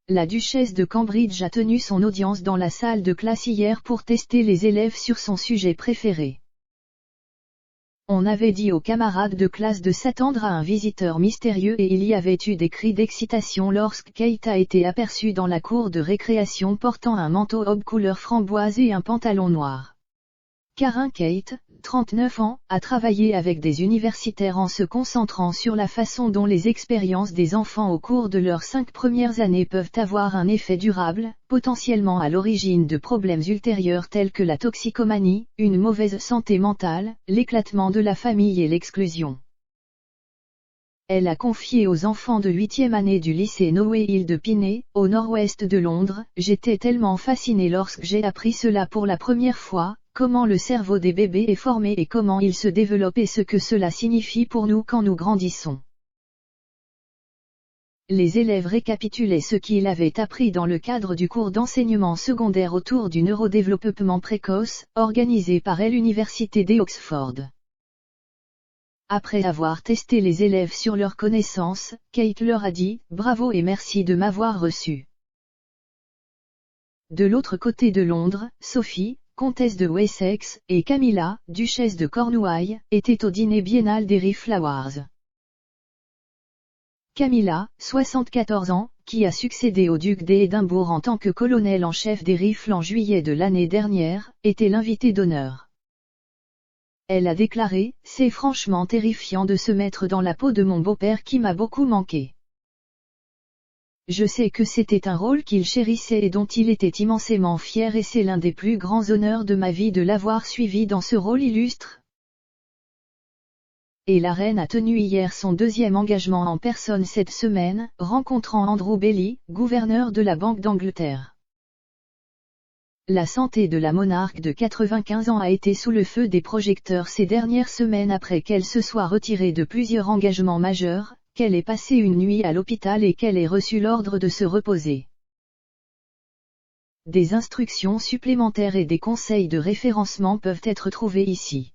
La duchesse de Cambridge a tenu son audience dans la salle de classe hier pour tester les élèves sur son sujet préféré. On avait dit aux camarades de classe de s'attendre à un visiteur mystérieux et il y avait eu des cris d'excitation lorsque Kate a été aperçue dans la cour de récréation portant un manteau aube couleur framboise et un pantalon noir. Karen Kate, 39 ans, a travaillé avec des universitaires en se concentrant sur la façon dont les expériences des enfants au cours de leurs 5 premières années peuvent avoir un effet durable, potentiellement à l'origine de problèmes ultérieurs tels que la toxicomanie, une mauvaise santé mentale, l'éclatement de la famille et l'exclusion. Elle a confié aux enfants de 8e année du lycée Noé Hill de Piney, au nord-ouest de Londres, « J'étais tellement fascinée lorsque j'ai appris cela pour la première fois, comment le cerveau des bébés est formé et comment il se développe et ce que cela signifie pour nous quand nous grandissons. » Les élèves récapitulaient ce qu'ils avaient appris dans le cadre du cours d'enseignement secondaire autour du neurodéveloppement précoce, organisé par l'Université d'Oxford. Après avoir testé les élèves sur leurs connaissances, Kate leur a dit « Bravo et merci de m'avoir reçu ». De l'autre côté de Londres, Sophie, comtesse de Wessex, et Camilla, duchesse de Cornouailles, étaient au dîner biennal des Flowers. Camilla, 74 ans, qui a succédé au duc d'Édimbourg en tant que colonel en chef des Rifles en juillet de l'année dernière, était l'invitée d'honneur. Elle a déclaré « C'est franchement terrifiant de se mettre dans la peau de mon beau-père qui m'a beaucoup manqué. Je sais que c'était un rôle qu'il chérissait et dont il était immensément fier et c'est l'un des plus grands honneurs de ma vie de l'avoir suivi dans ce rôle illustre. » Et la reine a tenu hier son 2e engagement en personne cette semaine, rencontrant Andrew Bailey, gouverneur de la Banque d'Angleterre. La santé de la monarque de 95 ans a été sous le feu des projecteurs ces dernières semaines après qu'elle se soit retirée de plusieurs engagements majeurs, qu'elle ait passé une nuit à l'hôpital et qu'elle ait reçu l'ordre de se reposer. Des instructions supplémentaires et des conseils de référencement peuvent être trouvés ici.